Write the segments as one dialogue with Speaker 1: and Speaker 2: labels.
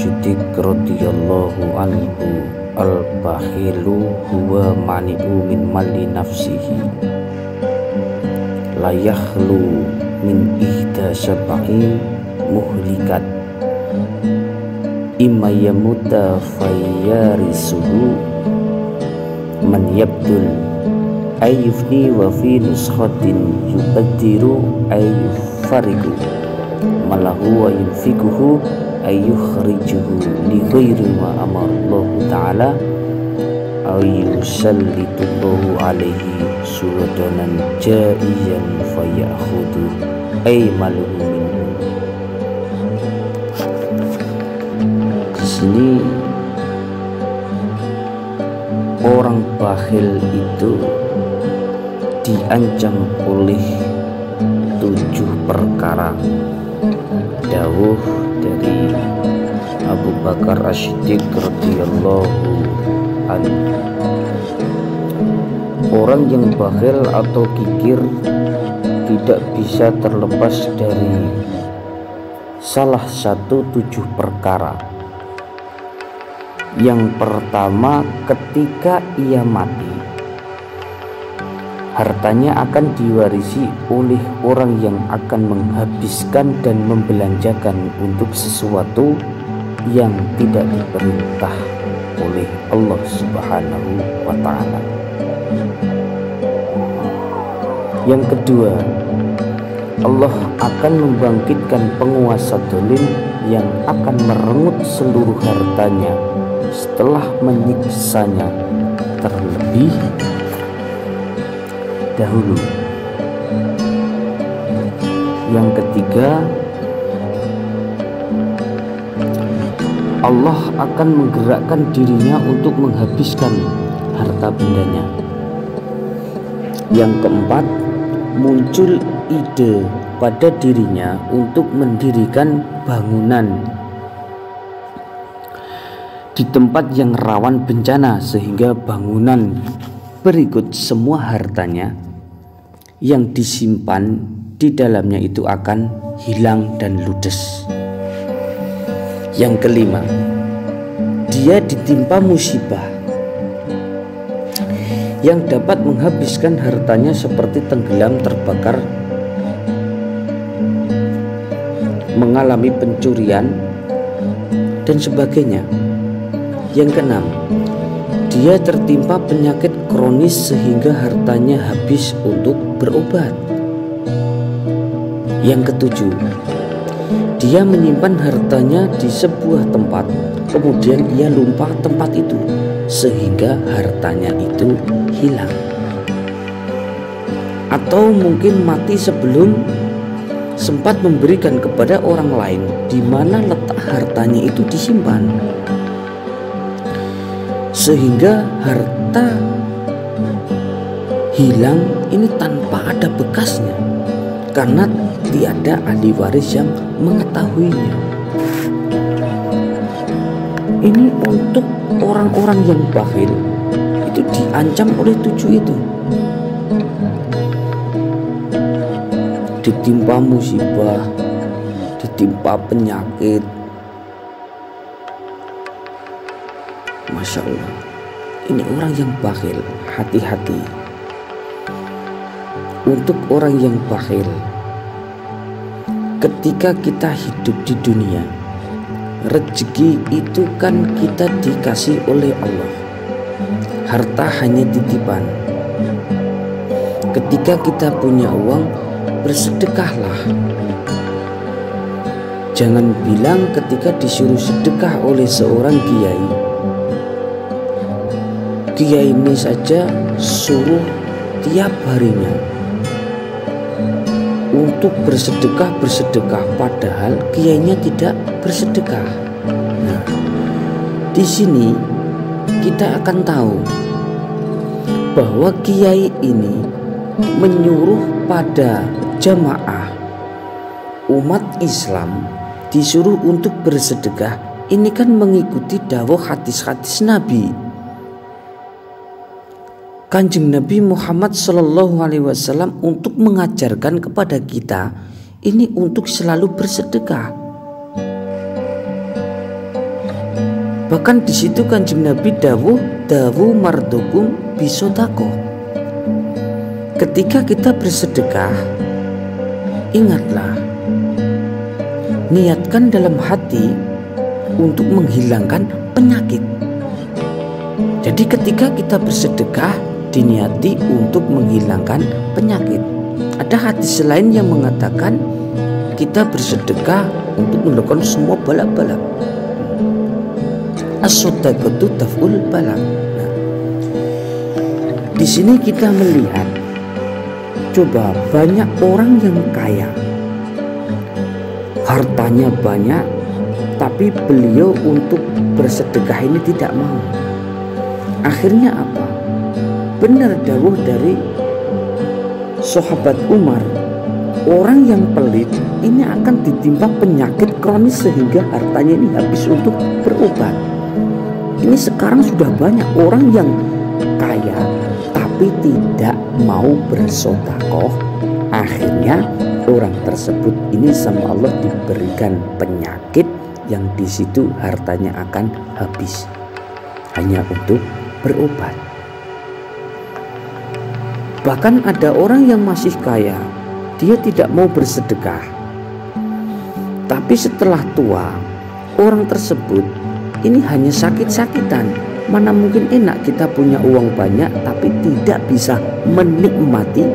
Speaker 1: Asy-Siddiq radhiyallahu anhu, al-bakhilu huwa mani'u min mali nafsihi la yakhlu min ihda sab'i muhlikat imma yamuta fayyarisuhu man yabdul ayyufni wa fi nuskhatin yubadiru ayyufariku malahu wa yunfikuhu ayyukhrijuhu li ghairi ma amarallahu ta'ala aw yusallitullahu alaihi sultanan jaiyan fayakhudhu ay maluhu minhu. Di sini orang bakhil itu diancam oleh 7 perkara. Dawuh dari Abu Bakar Asy-Siddiq radhiyallahu anhu, orang yang bakhil atau kikir tidak bisa terlepas dari salah satu 7 perkara. Yang pertama, ketika ia mati, hartanya akan diwarisi oleh orang yang akan menghabiskan dan membelanjakan untuk sesuatu yang tidak diperintah oleh Allah Subhanahu wa ta'ala. Yang kedua, Allah akan membangkitkan penguasa zalim yang akan merenggut seluruh hartanya setelah menyiksanya terlebih dahulu. Yang ketiga, Allah akan menggerakkan dirinya untuk menghabiskan harta bendanya. Yang keempat, muncul ide pada dirinya untuk mendirikan bangunan di tempat yang rawan bencana, sehingga bangunan berikut semua hartanya yang disimpan di dalamnya itu akan hilang dan ludes. Yang kelima, dia ditimpa musibah yang dapat menghabiskan hartanya seperti tenggelam, terbakar, mengalami pencurian dan sebagainya. Yang keenam, dia tertimpa penyakit kronis sehingga hartanya habis untuk berobat. Yang ketujuh, dia menyimpan hartanya di sebuah tempat, kemudian ia lupa tempat itu sehingga hartanya itu hilang. Atau mungkin mati sebelum sempat memberikan kepada orang lain di mana letak hartanya itu disimpan, sehingga harta hilang ini tanpa ada bekasnya karena tiada ahli waris yang mengetahuinya. Ini untuk orang-orang yang bakhil itu diancam oleh 7 itu. Ditimpa musibah, ditimpa penyakit. Masya Allah, ini orang yang bakhil, hati-hati. Untuk orang yang bakhil, ketika kita hidup di dunia, rezeki itu kan kita dikasih oleh Allah. Harta hanya titipan. Ketika kita punya uang, bersedekahlah. Jangan bilang ketika disuruh sedekah oleh seorang kiai, kiai ini saja suruh tiap harinya untuk bersedekah, padahal kiainya tidak bersedekah. Nah, di sini kita akan tahu bahwa kiai ini menyuruh pada jamaah umat Islam disuruh untuk bersedekah. Ini kan mengikuti dawuh hadis-hadis Nabi. Kanjeng Nabi Muhammad SAW untuk mengajarkan kepada kita ini untuk selalu bersedekah. Bahkan di situ Kanjeng Nabi dawu mardukum bisodako. Ketika kita bersedekah, ingatlah, niatkan dalam hati untuk menghilangkan penyakit. Jadi ketika kita bersedekah, diniati untuk menghilangkan penyakit. Ada hadis lain yang mengatakan kita bersedekah untuk melakukan semua balak-balak. As-shadaqatu taf'ul balak. Nah, di sini kita melihat, coba banyak orang yang kaya, hartanya banyak, tapi beliau untuk bersedekah ini tidak mau. Akhirnya apa? Benar dawuh dari sahabat Umar, orang yang pelit ini akan ditimpa penyakit kronis sehingga hartanya ini habis untuk berobat. Ini sekarang sudah banyak orang yang kaya tapi tidak mau bersedekah. Akhirnya orang tersebut ini sama Allah diberikan penyakit yang di situ hartanya akan habis hanya untuk berobat. Bahkan ada orang yang masih kaya, dia tidak mau bersedekah. Tapi setelah tua, orang tersebut ini hanya sakit-sakitan. Mana mungkin enak kita punya uang banyak tapi tidak bisa menikmati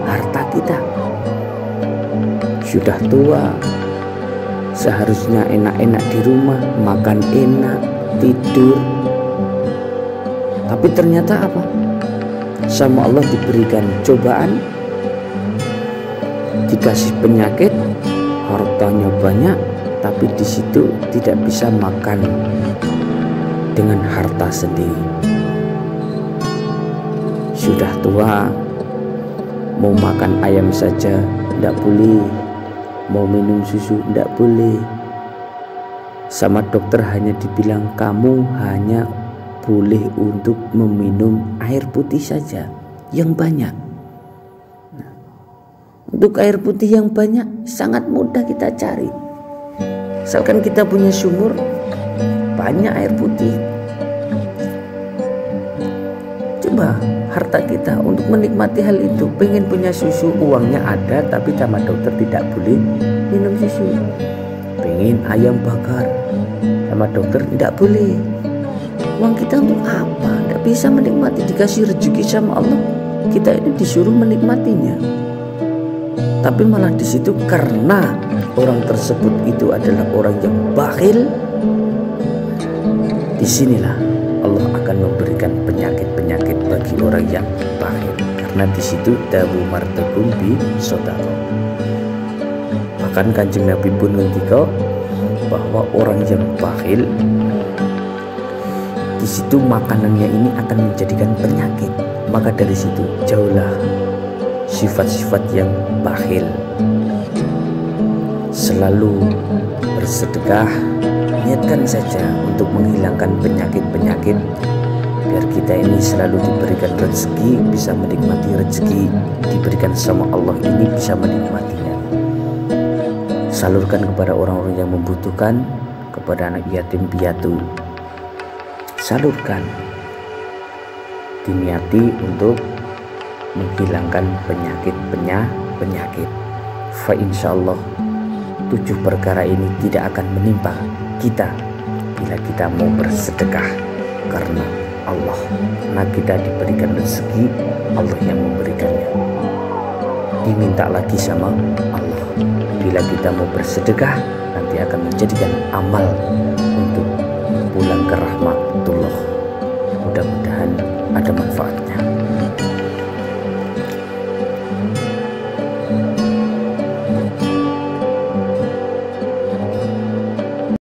Speaker 1: harta kita. Sudah tua, seharusnya enak-enak di rumah, makan enak, tidur. Tapi ternyata apa? Sama Allah diberikan cobaan, dikasih penyakit, hartanya banyak, tapi di situ tidak bisa makan dengan harta sendiri. Sudah tua, mau makan ayam saja tidak boleh, mau minum susu tidak boleh. Sama dokter hanya dibilang kamu hanya boleh untuk meminum air putih saja yang banyak. Nah, untuk air putih yang banyak sangat mudah kita cari. Misalkan kita punya sumur banyak air putih, coba harta kita untuk menikmati hal itu. Pengen punya susu, uangnya ada tapi sama dokter tidak boleh minum susu. Pengen ayam bakar, sama dokter tidak boleh. Uang kita untuk apa? Tidak bisa menikmati. Dikasih rezeki sama Allah, kita ini disuruh menikmatinya. Tapi malah di situ karena orang tersebut itu adalah orang yang bakhil, disinilah Allah akan memberikan penyakit-penyakit bagi orang yang bakhil. Karena di situ dawu martakum bi sodaqah. Bahkan Kanjeng Nabi pun ngendika bahwa orang yang bakhil di situ makanannya ini akan menjadikan penyakit. Maka dari situ jauhlah sifat-sifat yang bakhil. Selalu bersedekah, niatkan saja untuk menghilangkan penyakit-penyakit, biar kita ini selalu diberikan rezeki, bisa menikmati rezeki diberikan sama Allah ini, bisa menikmatinya. Salurkan kepada orang-orang yang membutuhkan, kepada anak yatim piatu. Salurkan, diniati untuk menghilangkan penyakit. Fa insyaallah 7 perkara ini tidak akan menimpa kita bila kita mau bersedekah karena Allah. Nah, kita diberikan rezeki, Allah yang memberikannya. Diminta lagi sama Allah. Bila kita mau bersedekah, nanti akan menjadikan amal